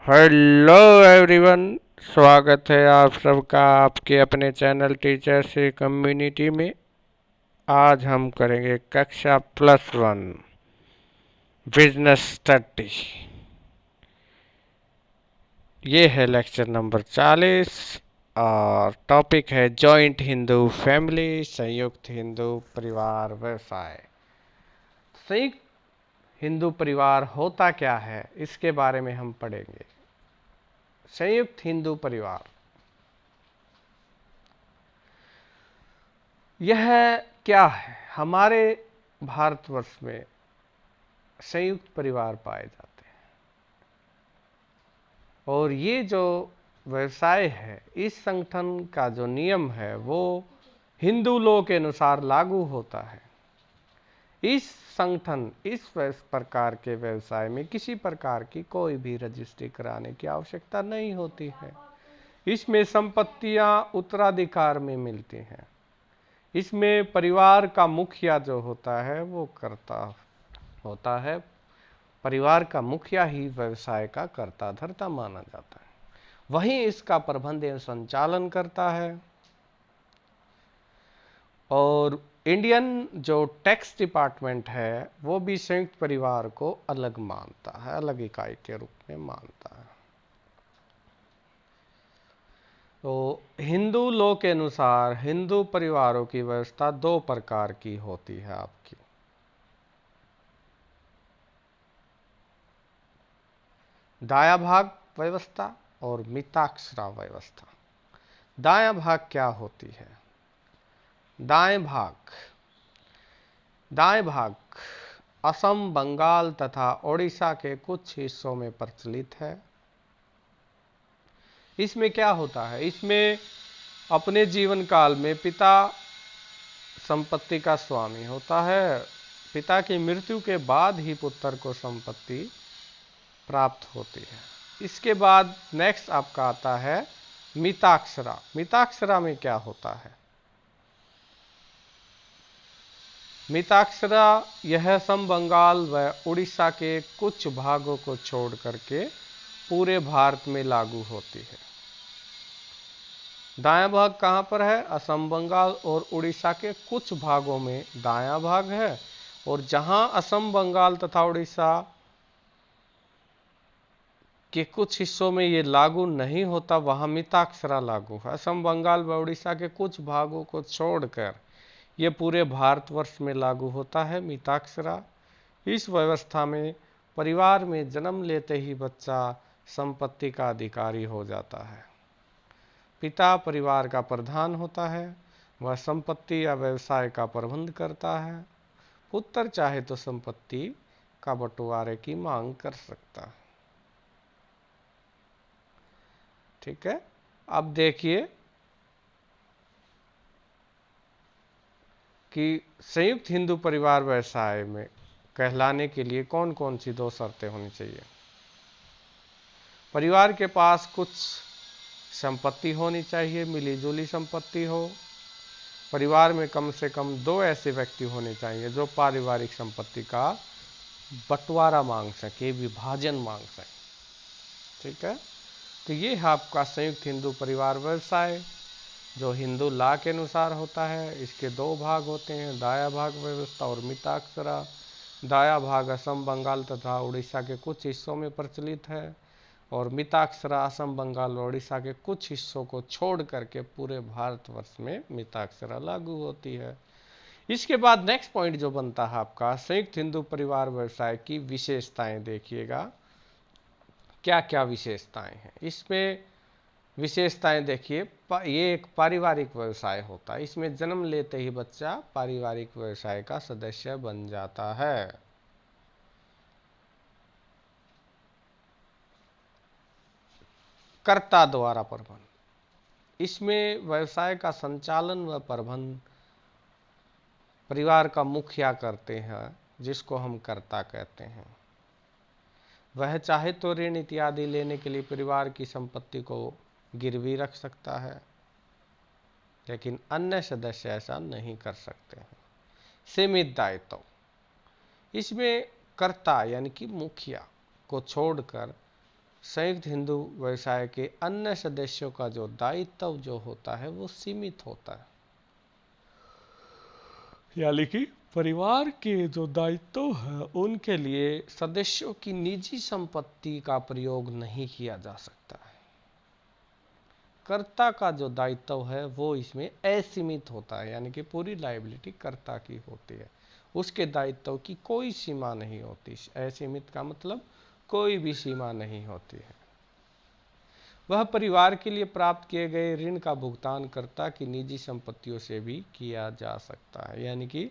Hello everyone. स्वागत है आप सबका आपके अपने चैनल टीचर से कम्युनिटी में। आज हम करेंगे कक्षा +1 बिजनेस स्टडी। ये है लेक्चर नंबर 40 और टॉपिक है जॉइंट हिंदू फैमिली, संयुक्त हिंदू परिवार व्यवसाय। संयुक्त हिंदू परिवार होता क्या है, इसके बारे में हम पढ़ेंगे। संयुक्त हिंदू परिवार यह क्या है? हमारे भारतवर्ष में संयुक्त परिवार पाए जाते हैं और ये जो व्यवसाय है, इस संगठन का जो नियम है वो हिंदू लॉ के अनुसार लागू होता है। इस संगठन इस प्रकार के व्यवसाय में किसी प्रकार की कोई भी रजिस्ट्री कराने की आवश्यकता नहीं होती है। इसमें संपत्तियां उत्तराधिकार में मिलती हैं। इसमें परिवार का मुखिया जो होता है वो करता होता है। परिवार का मुखिया ही व्यवसाय का कर्ता धर्ता माना जाता है। वहीं इसका प्रबंध एवं संचालन करता है। और इंडियन जो टैक्स डिपार्टमेंट है वो भी संयुक्त परिवार को अलग मानता है, अलग इकाई के रूप में मानता है। तो हिंदू लॉ के अनुसार हिंदू परिवारों की व्यवस्था दो प्रकार की होती है आपकी। दाया भाग व्यवस्था और मिताक्षरा व्यवस्था। दाया भाग क्या होती है? दाएं भाग दाएं भाग असम, बंगाल तथा ओडिशा के कुछ हिस्सों में प्रचलित है। इसमें क्या होता है? इसमें अपने जीवन काल में पिता संपत्ति का स्वामी होता है। पिता की मृत्यु के बाद ही पुत्र को संपत्ति प्राप्त होती है। इसके बाद नेक्स्ट आपका आता है मिताक्षरा। मिताक्षरा में क्या होता है? मिताक्षरा यह असम, बंगाल व उड़ीसा के कुछ भागों को छोड़ करके पूरे भारत में लागू होती है। दायां भाग कहां पर है? असम, बंगाल और उड़ीसा के कुछ भागों में दायां भाग है, और जहां असम, बंगाल तथा उड़ीसा के कुछ हिस्सों में ये लागू नहीं होता, वहां मिताक्षरा लागू है। असम, बंगाल व उड़ीसा के कुछ भागों को छोड़कर ये पूरे भारतवर्ष में लागू होता है मिताक्षरा। इस व्यवस्था में परिवार में जन्म लेते ही बच्चा संपत्ति का अधिकारी हो जाता है। पिता परिवार का प्रधान होता है, वह संपत्ति या व्यवसाय का प्रबंध करता है। पुत्र चाहे तो संपत्ति का बंटवारे की मांग कर सकता है। ठीक है, अब देखिए कि संयुक्त हिंदू परिवार व्यवसाय में कहलाने के लिए कौन कौन सी दो शर्तें होनी चाहिए। परिवार के पास कुछ संपत्ति होनी चाहिए, मिली जुली संपत्ति हो। परिवार में कम से कम दो ऐसे व्यक्ति होने चाहिए जो पारिवारिक संपत्ति का बंटवारा मांग सके, विभाजन मांग सके। ठीक है, तो ये है आपका संयुक्त हिंदू परिवार व्यवसाय जो हिंदू लॉ के अनुसार होता है। इसके दो भाग होते हैं, दाया भाग व्यवस्था और मिताक्षरा। दाया भाग असम, बंगाल तथा उड़ीसा के कुछ हिस्सों में प्रचलित है, और मिताक्षरा असम, बंगाल और उड़ीसा के कुछ हिस्सों को छोड़ करके पूरे भारतवर्ष में मिताक्षरा लागू होती है। इसके बाद नेक्स्ट पॉइंट जो बनता है आपका संयुक्त हिंदू परिवार व्यवसाय की विशेषताएं। देखिएगा क्या क्या विशेषताएं हैं इसमें। विशेषताएं देखिए, ये एक पारिवारिक व्यवसाय होता है। इसमें जन्म लेते ही बच्चा पारिवारिक व्यवसाय का सदस्य बन जाता है। कर्ता द्वारा प्रबंध, इसमें व्यवसाय का संचालन व प्रबंध परिवार का मुखिया करते हैं, जिसको हम कर्ता कहते हैं। वह चाहे तो ऋण इत्यादि लेने के लिए परिवार की संपत्ति को गिरवी रख सकता है, लेकिन अन्य सदस्य ऐसा नहीं कर सकते हैं। सीमित दायित्व, इसमें कर्ता यानी कि मुखिया को छोड़कर संयुक्त हिंदू व्यवसाय के अन्य सदस्यों का जो दायित्व जो होता है वो सीमित होता है, यानी कि परिवार के जो दायित्व है उनके लिए सदस्यों की निजी संपत्ति का प्रयोग नहीं किया जा सकता है। कर्ता का जो दायित्व है वो इसमें असीमित होता है, यानी कि पूरी लायबिलिटी कर्ता की होती है, उसके दायित्व की कोई सीमा नहीं होती। असीमित का मतलब कोई भी सीमा नहीं होती है। वह परिवार के लिए प्राप्त किए गए ऋण का भुगतान कर्ता की निजी संपत्तियों से भी किया जा सकता है, यानी कि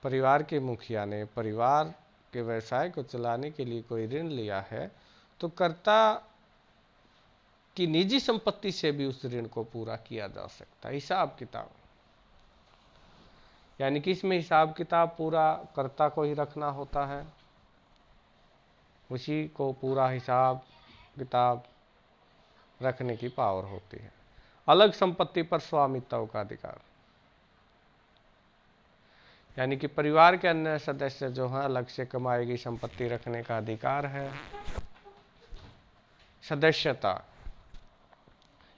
परिवार के मुखिया ने परिवार के व्यवसाय को चलाने के लिए कोई ऋण लिया है तो कर्ता की निजी संपत्ति से भी उस ऋण को पूरा किया जा सकता है। हिसाब किताब, यानी कि इसमें हिसाब किताब पूरा कर्ता को ही रखना होता है, उसी को पूरा हिसाब किताब रखने की पावर होती है। अलग संपत्ति पर स्वामित्व का अधिकार, यानी कि परिवार के अन्य सदस्य जो हैं अलग से कमाई गई संपत्ति रखने का अधिकार है। सदस्यता,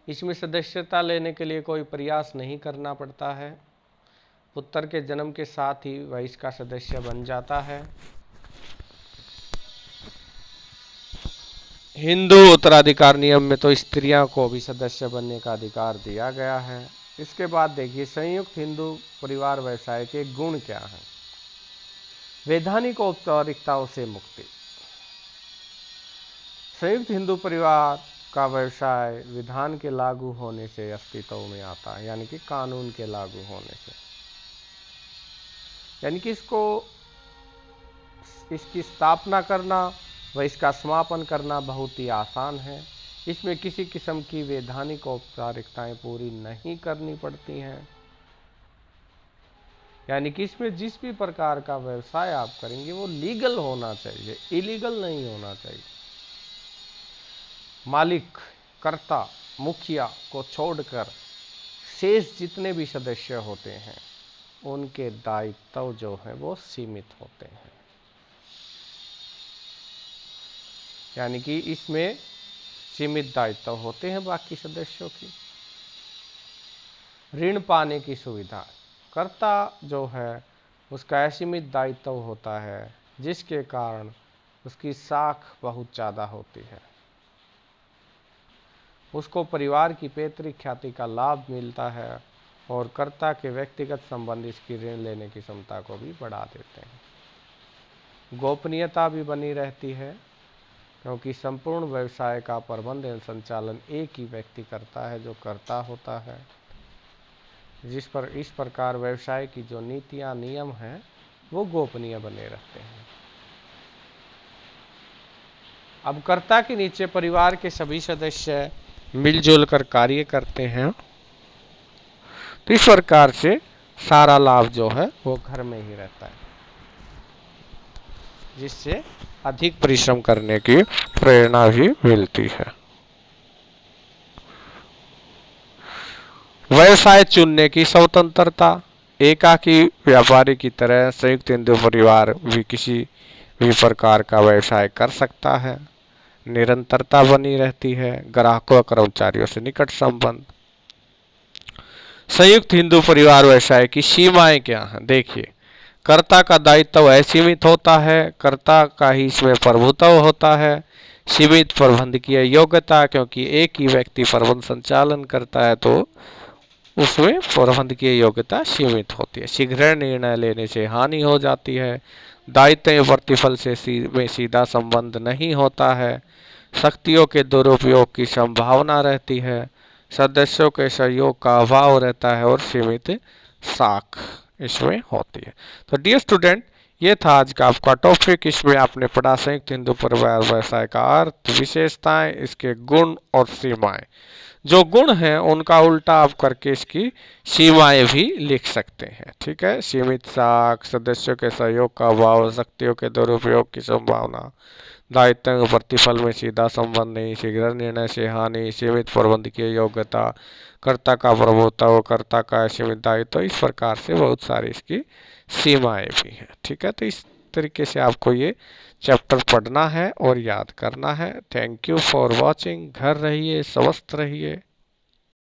इसमें सदस्यता लेने के लिए कोई प्रयास नहीं करना पड़ता है, पुत्र के जन्म के साथ ही वह इसका सदस्य बन जाता है। हिंदू उत्तराधिकार नियम में तो स्त्रियों को भी सदस्य बनने का अधिकार दिया गया है। इसके बाद देखिए संयुक्त हिंदू परिवार व्यवसाय के गुण क्या हैं। वैधानिक औपचारिकताओं से मुक्ति, संयुक्त हिंदू परिवार का व्यवसाय विधान के लागू होने से अस्तित्व में आता है, यानी कि कानून के लागू होने से, यानी कि इसकी स्थापना करना व इसका समापन करना बहुत ही आसान है। इसमें किसी किस्म की वैधानिक औपचारिकताएं पूरी नहीं करनी पड़ती हैं, यानी कि इसमें जिस भी प्रकार का व्यवसाय आप करेंगे वो लीगल होना चाहिए, इलीगल नहीं होना चाहिए। मालिक, कर्ता, मुखिया को छोड़कर शेष जितने भी सदस्य होते हैं उनके दायित्व जो है वो सीमित होते हैं, यानी कि इसमें सीमित दायित्व होते हैं बाकी सदस्यों की। ऋण पाने की सुविधा, कर्ता जो है उसका असीमित दायित्व होता है जिसके कारण उसकी साख बहुत ज़्यादा होती है, उसको परिवार की पैतृक ख्याति का लाभ मिलता है और कर्ता के व्यक्तिगत संबंध इसकी ऋण लेने की क्षमता को भी बढ़ा देते हैं। गोपनीयता भी बनी रहती है क्योंकि संपूर्ण व्यवसाय का प्रबंध एवं संचालन एक ही व्यक्ति करता है जो कर्ता होता है। इस प्रकार व्यवसाय की जो नीतियां नियम हैं वो गोपनीय बने रहते हैं। अब कर्ता के नीचे परिवार के सभी सदस्य मिलजुल कर कार्य करते हैं, तो इस प्रकार से सारा लाभ जो है वो घर में ही रहता है, जिससे अधिक परिश्रम करने की प्रेरणा भी मिलती है। व्यवसाय चुनने की स्वतंत्रता, एकाकी व्यापारी की तरह संयुक्त हिंदू परिवार भी किसी भी प्रकार का व्यवसाय कर सकता है। निरंतरता बनी रहती है, ग्राहकों और कर्मचारियों से निकट संबंध। संयुक्त हिंदू परिवार व्यवसाय की सीमाएं क्या हैं, देखिए कर्ता का दायित्व असीमित होता है, कर्ता का ही इसमें प्रभुत्व होता है। सीमित प्रबंधकीय योग्यता, क्योंकि एक ही व्यक्ति प्रबंध संचालन करता है तो उसमें प्रबंधकीय योग्यता सीमित होती है। शीघ्र निर्णय लेने से हानि हो जाती है। दायित्व प्रतिफल से सीधा संबंध नहीं होता है। शक्तियों के दुरुपयोग की संभावना रहती है। सदस्यों के सहयोग का अभाव रहता है और सीमित साख इसमें होती है। तो डियर स्टूडेंट, ये था आज का आपका टॉपिक। इसमें आपने पढ़ा संयुक्त हिंदू परिवार व्यवसाय का अर्थ, विशेषताएं, इसके गुण और सीमाएं। जो गुण हैं उनका उल्टा आप करके इसकी सीमाएं भी लिख सकते हैं। ठीक है, सीमित साख, सदस्यों के सहयोग का अभाव, शक्तियों के दुरुपयोग की संभावना, दायित्व प्रतिफल में सीधा संबंध नहीं, शीघ्र निर्णय से हानि, सीमित प्रबंधकीय योग्यता, कर्ता का प्रभुत्व, कर्ता का सीमित दायित्व, इस प्रकार से बहुत सारी इसकी सीमाएं भी हैं। ठीक है, तो इस तरीके से आपको ये चैप्टर पढ़ना है और याद करना है। Thank you for watching. घर रहिए, स्वस्थ रहिए।